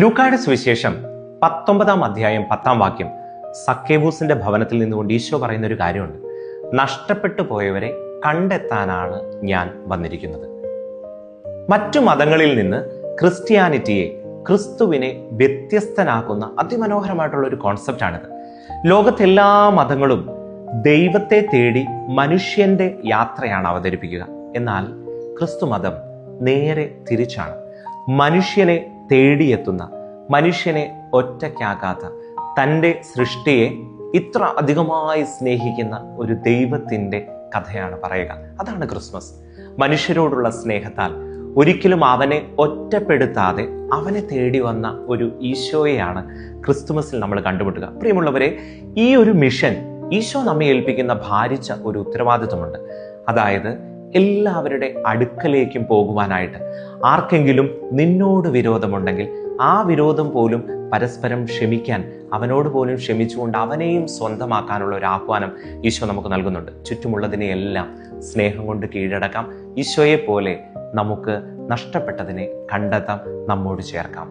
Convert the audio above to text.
ലൂക്കായുടെ സുവിശേഷം 19 അധ്യായം 10 സക്കേവൂസിന്റെ ഭവനത്തിൽ നിന്നുകൊണ്ട് ഈശോ പറയുന്ന ഒരു കാര്യമുണ്ട്. നഷ്ടപ്പെട്ടു പോയവരെ കണ്ടെത്താനാണ് ഞാൻ വന്നിരിക്കുന്നത്. മറ്റു മതങ്ങളിൽ നിന്ന് ക്രിസ്ത്യാനിറ്റിയെ, ക്രിസ്തുവിനെ വ്യത്യസ്തനാക്കുന്ന അതിമനോഹരമായിട്ടുള്ള ഒരു കോൺസെപ്റ്റാണിത്. ലോകത്തെല്ലാ മതങ്ങളും ദൈവത്തെ തേടി മനുഷ്യന്റെ യാത്രയാണ് അവതരിപ്പിക്കുക. എന്നാൽ ക്രിസ്തു മതം നേരെ തിരിച്ചാണ്. മനുഷ്യനെ തേടിയെത്തുന്ന, മനുഷ്യനെ ഒറ്റയ്ക്കാക്കാത്ത, തൻ്റെ സൃഷ്ടിയെ ഇത്ര അധികമായി സ്നേഹിക്കുന്ന ഒരു ദൈവത്തിൻ്റെ കഥയാണ് പറയുക. അതാണ് ക്രിസ്മസ്. മനുഷ്യരോടുള്ള സ്നേഹത്താൽ ഒരിക്കലും അവനെ ഒറ്റപ്പെടുത്താതെ അവനെ തേടി വന്ന ഒരു ഈശോയെയാണ് ക്രിസ്തുമസിൽ നമ്മൾ കണ്ടുമുട്ടുക. പ്രിയമുള്ളവരെ, ഈ ഒരു മിഷൻ ഈശോ നമ്മെ ഏൽപ്പിക്കുന്ന ഭാരിച്ച ഒരു ഉത്തരവാദിത്വമുണ്ട്. അതായത് എല്ലാവരുടെ അടുക്കലേക്കും പോകുവാനായിട്ട്. ആർക്കെങ്കിലും നിന്നോട് വിരോധമുണ്ടെങ്കിൽ ആ വിരോധം പോലും പരസ്പരം ക്ഷമിക്കാൻ, അവനോട് പോലും ക്ഷമിച്ചുകൊണ്ട് അവനെയും സ്വന്തമാക്കാനുള്ള ഒരു ആഹ്വാനം ഈശോ നമുക്ക് നൽകുന്നുണ്ട്. ചുറ്റുമുള്ളതിനെയെല്ലാം സ്നേഹം കൊണ്ട് കീഴടക്കാം. ഈശോയെ പോലെ നമുക്ക് നഷ്ടപ്പെട്ടതിനെ കണ്ടെത്താം, നമ്മോട് ചേർക്കാം.